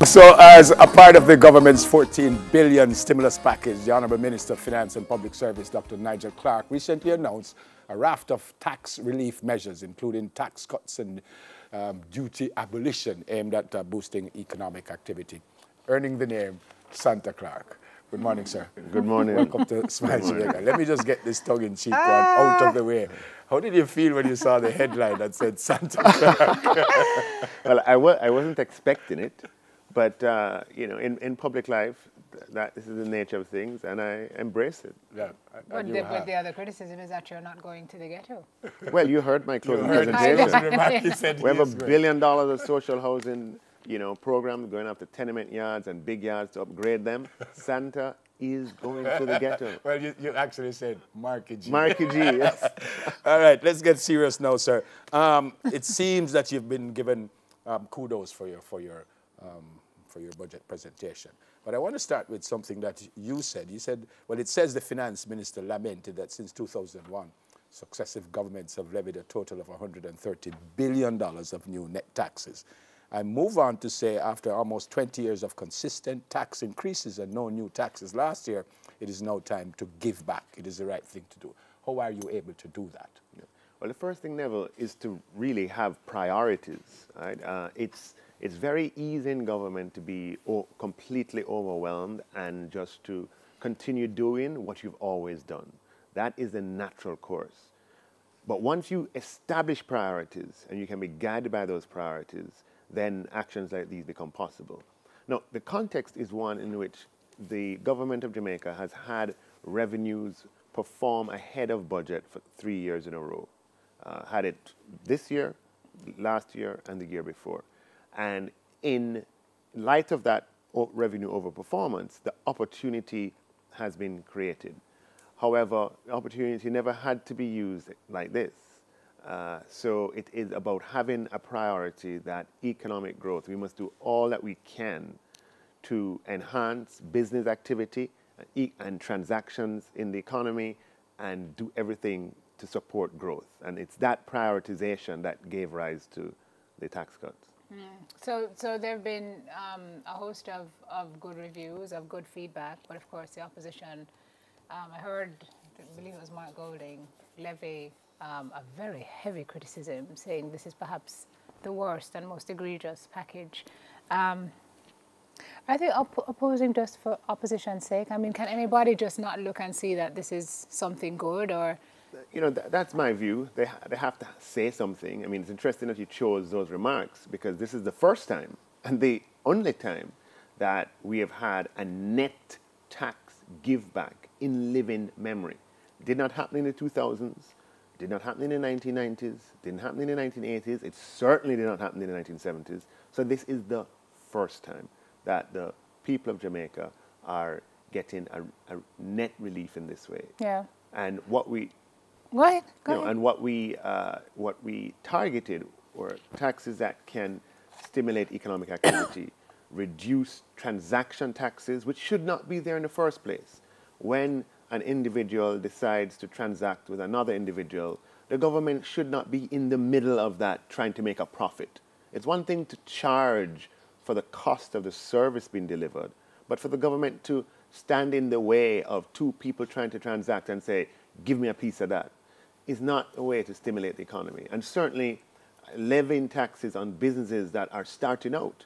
So, as a part of the government's 14 billion stimulus package, the Honourable Minister of Finance and Public Service, Dr. Nigel Clark, recently announced a raft of tax relief measures, including tax cuts and duty abolition aimed at boosting economic activity, earning the name Santa Clark. Good morning, sir. Good morning. Welcome to Smile Jamaica. Let me just get this tongue-in-cheek one out of the way. How did you feel when you saw the headline that said Santa Clark? Well, I wasn't expecting it, but you know, in public life, this is the nature of things, and I embrace it. Yeah, but the other criticism is that you're not going to the ghetto. Well, you heard my closing presentation. We have $1 billion of social housing, you know, programs going after tenement yards and big yards to upgrade them. Santa is going to the ghetto. Well, you actually said Marky G. Marky G, yes. All right, let's get serious now, sir. It seems that you've been given kudos for your budget presentation. But I want to start with something that you said. You said, well, it says the finance minister lamented that since 2001, successive governments have levied a total of $130 billion of new net taxes. I move on to say after almost 20 years of consistent tax increases and no new taxes last year, it is now time to give back. It is the right thing to do. How are you able to do that? Yeah. Well, the first thing, Neville, is to really have priorities. Right? It's very easy in government to be completely overwhelmed and just to continue doing what you've always done. That is the natural course. But once you establish priorities and you can be guided by those priorities, then actions like these become possible. Now, the context is one in which the government of Jamaica has had revenues perform ahead of budget for 3 years in a row. Had it this year, last year, and the year before. And in light of that revenue overperformance, the opportunity has been created. However, the opportunity never had to be used like this. So it is about having a priority that economic growth. We must do all that we can to enhance business activity and transactions in the economy and do everything to support growth. And it's that prioritization that gave rise to the tax cuts. So there have been a host of good reviews, of good feedback, but of course the opposition, I believe it was Mark Golding, levy a very heavy criticism, saying this is perhaps the worst and most egregious package. Are they opposing just for opposition's sake? I mean, can anybody just not look and see that this is something good, or? You know, that's my view. They have to say something. I mean, it's interesting that you chose those remarks because this is the first time and the only time that we have had a net tax give back in living memory. It did not happen in the 2000s. It did not happen in the 1990s. It didn't happen in the 1980s. It certainly did not happen in the 1970s. So this is the first time that the people of Jamaica are getting a net relief in this way. Yeah. And what we Go ahead. And what we targeted were taxes that can stimulate economic activity, reduce transaction taxes, which should not be there in the first place. When an individual decides to transact with another individual, the government should not be in the middle of that trying to make a profit. It's one thing to charge for the cost of the service being delivered, but for the government to stand in the way of two people trying to transact and say, give me a piece of that, is not a way to stimulate the economy. And certainly levying taxes on businesses that are starting out.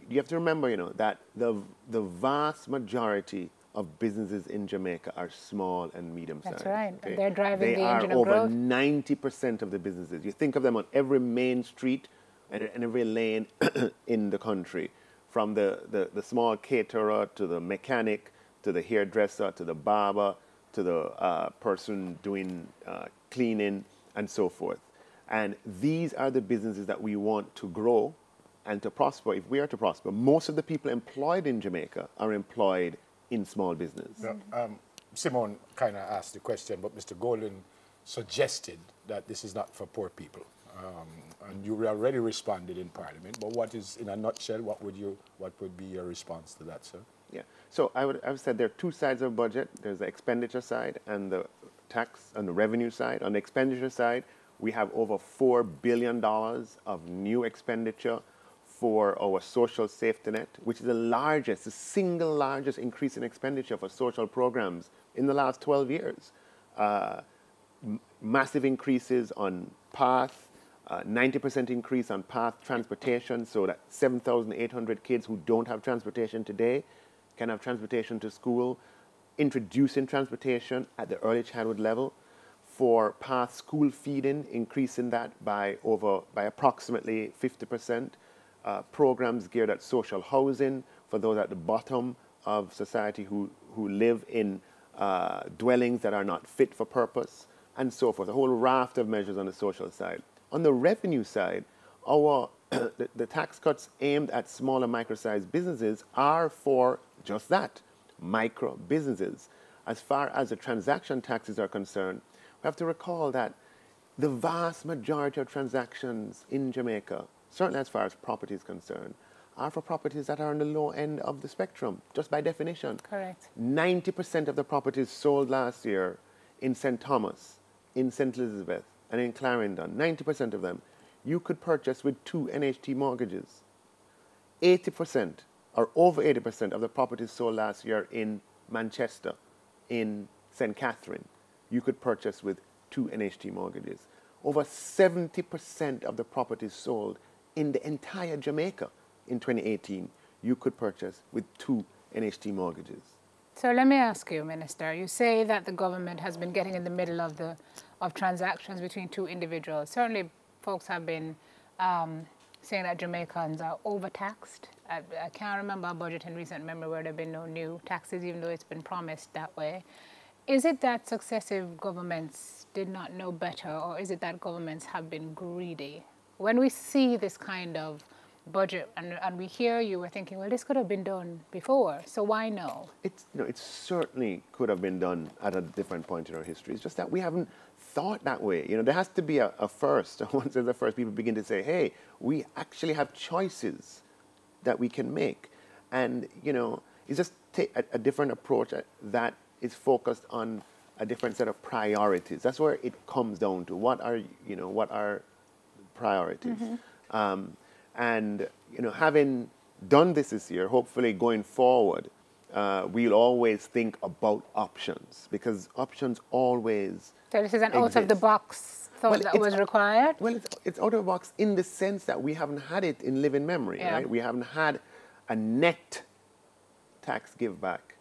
You have to remember, you know, that the vast majority of businesses in Jamaica are small and medium-sized. That's right. Okay? They're driving the engine They of growth. are over 90% of the businesses. You think of them on every main street and every lane in the country, from the small caterer to the mechanic to the hairdresser to the barber to the person doing cleaning and so forth. And these are the businesses that we want to grow and to prosper. If we are to prosper, most of the people employed in Jamaica are employed in small business. Yeah, Simone kind of asked the question, but Mr. Golden suggested that this is not for poor people. And you already responded in Parliament, but what is, in a nutshell, what would be your response to that, sir? Yeah, so I would say there are two sides of a budget. There's the expenditure side and the tax and the revenue side. On the expenditure side, we have over $4 billion of new expenditure for our social safety net, which is the single largest increase in expenditure for social programs in the last 12 years. Massive increases on PATH, 90% increase on PATH transportation, so that 7,800 kids who don't have transportation today can have transportation to school. Introducing transportation at the early childhood level. For PATH school feeding, increasing that by approximately 50%. Programs geared at social housing for those at the bottom of society who live in dwellings that are not fit for purpose, and so forth. A whole raft of measures on the social side. On the revenue side, the tax cuts aimed at small and micro-sized businesses are for just that, micro businesses. As far as the transaction taxes are concerned, we have to recall that the vast majority of transactions in Jamaica, certainly as far as property is concerned, are for properties that are on the low end of the spectrum, just by definition. Correct. 90% of the properties sold last year in St. Thomas, in St. Elizabeth, and in Clarendon, 90% of them, you could purchase with 2 NHT mortgages. 80%, or over 80% of the properties sold last year in Manchester, in St. Catherine, you could purchase with 2 NHT mortgages. Over 70% of the properties sold in the entire Jamaica in 2018, you could purchase with 2 NHT mortgages. So let me ask you, Minister, you say that the government has been getting in the middle of transactions between 2 individuals. Certainly folks have been saying that Jamaicans are overtaxed. I can't remember a budget in recent memory where there have been no new taxes, even though it's been promised that way. Is it that successive governments did not know better, or is it that governments have been greedy? When we see this kind of budget and we hear you, we're thinking, well, this could have been done before, so why no? It certainly could have been done at a different point in our history. It's just that we haven't thought that way. There has to be a first. Once there's a first, people begin to say, hey, we actually have choices that we can make. And, it's just take a different approach that is focused on a different set of priorities. That's where it comes down to. What are priorities? Mm-hmm. And having done this year, hopefully going forward, we'll always think about options, because options always So this is an exist. out-of-the-box thought that was required? Well, it's out of the box in the sense that we haven't had it in living memory, Yeah. right? We haven't had a net tax give back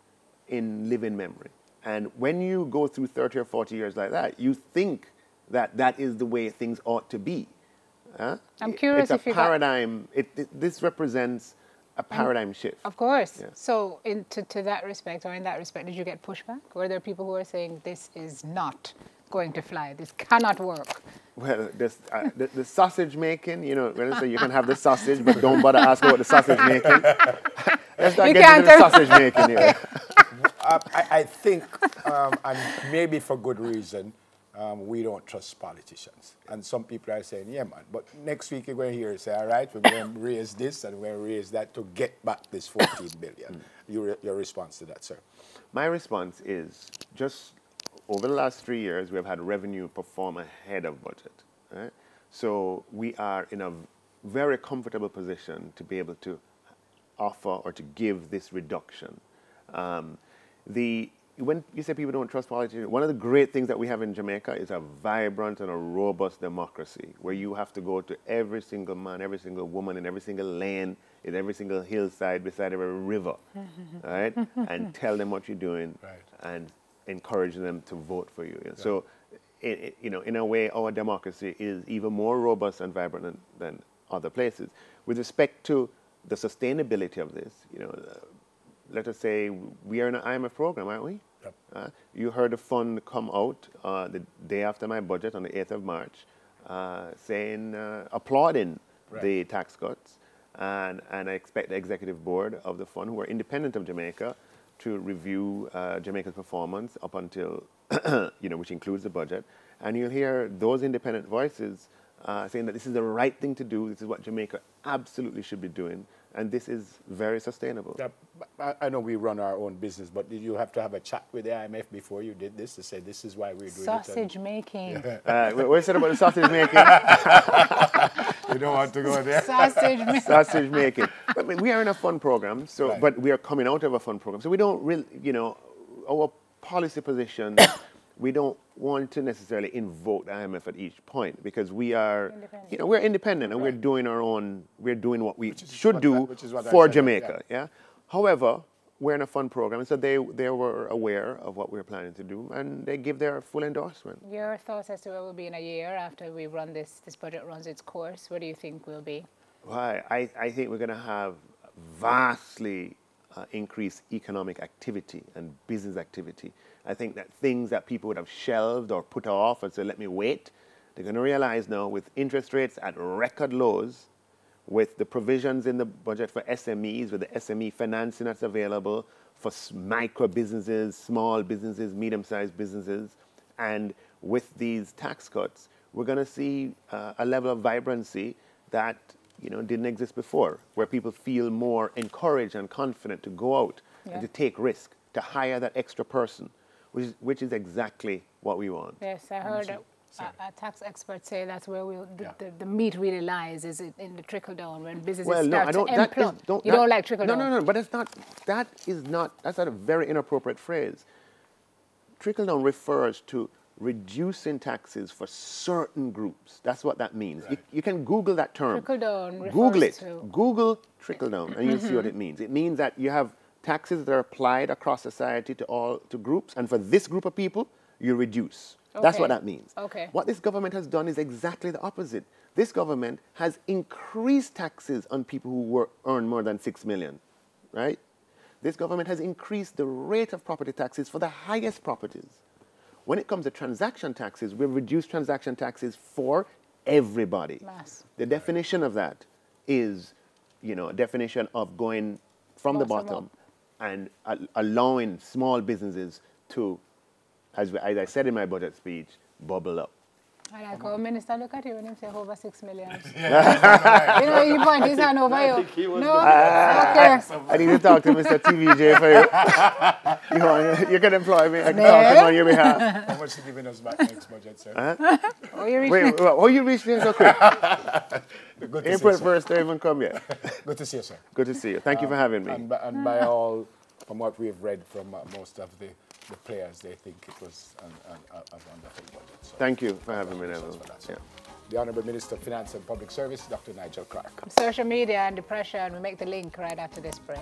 in living memory. And when you go through 30 or 40 years like that, you think that that is the way things ought to be. I'm curious it's if a you paradigm. This represents a paradigm shift. Of course. Yeah. So in that respect, did you get pushback? Were there people who were saying this is not going to fly, this cannot work? Well, the sausage making, when I say you can have the sausage, but don't bother asking about the sausage making. Let's not get into the sausage making here. I think, and maybe for good reason, we don't trust politicians. And some people are saying, yeah, man, but next week you're going to hear say, all right, we're going to raise this and we're going to raise that to get back this 14 billion. Your response to that, sir? My response is just over the last 3 years, we have had revenue perform ahead of budget. Right? So we are in a very comfortable position to be able to offer or to give this reduction. When you say people don't trust politicians, one of the great things that we have in Jamaica is a vibrant and a robust democracy where you have to go to every single man, every single woman, in every single lane, in every single hillside, beside every river, right? And tell them what you're doing, right, and encourage them to vote for you. Right. So, in a way, our democracy is even more robust and vibrant than other places. With respect to the sustainability of this, let us say we are in an IMF program, aren't we? Yep. You heard the fund come out the day after my budget on the 8th of March, applauding right, the tax cuts, and I expect the executive board of the fund, who are independent of Jamaica, to review Jamaica's performance up until, which includes the budget, and you'll hear those independent voices saying that this is the right thing to do, this is what Jamaica absolutely should be doing, and this is very sustainable. Yeah, I know we run our own business, but did you have to have a chat with the IMF before you did this to say this is why we're doing sausage it? Making. What is it about the sausage making? You don't want to go there. Sausage making. But I mean, we are in a fund program, so Right. but we are coming out of a fund program, so we don't really, our policy position. We don't want to necessarily invoke the IMF at each point because we are, we're independent and we're doing we're doing what we should do for Jamaica. Yeah. However, we're in a fund program, and so they were aware of what we were planning to do, and they give their full endorsement. Your thoughts as to where we'll be in a year after we run this budget runs its course? Where do you think we'll be? Why? I think we're going to have vastly increased economic activity and business activity. I think that things that people would have shelved or put off and said, let me wait, they're going to realize now with interest rates at record lows, with the provisions in the budget for SMEs, with the SME financing that's available for micro businesses, small businesses, medium-sized businesses, and with these tax cuts, we're going to see a level of vibrancy that didn't exist before, where people feel more encouraged and confident to go out and to take risk, to hire that extra person, which is exactly what we want. Yes, I heard a tax expert say that's where the meat really lies, is it in the trickle down when businesses start to employ. You don't like trickle down? No, but that's a very inappropriate phrase. Trickle down refers to reducing taxes for certain groups. That's what that means. Right. You can Google that term. Trickle down refers Google it. to... Google trickle down and you'll see what it means. It means that you have taxes that are applied across society to groups, and for this group of people, you reduce. Okay. That's what that means. Okay. What this government has done is exactly the opposite. This government has increased taxes on people who earn more than 6 million, right? This government has increased the rate of property taxes for the highest properties. When it comes to transaction taxes, we've reduced transaction taxes for everybody. Mass. The definition of that is, a definition of going from the bottom and allowing small businesses to, as I said in my budget speech, bubble up. I like how Minister look at you when he say over 6 million. He point his hand over you. No? Okay. I need to talk to Mr. TVJ for you. You can employ me. I can talk to him on your behalf. How much are you giving us back next budget, sir? Oh, you reached Wait, how you reached me so quick? Good to April see you, 1st, they haven't come yet. Good to see you, sir. Good to see you. Thank you for having me. And by all, from what we've read from most of the players, they think it was a wonderful budget. So thank you for having me, Neville. Yeah. The Honourable Minister of Finance and Public Service, Dr. Nigel Clark. social media and depression. We make the link right after this break.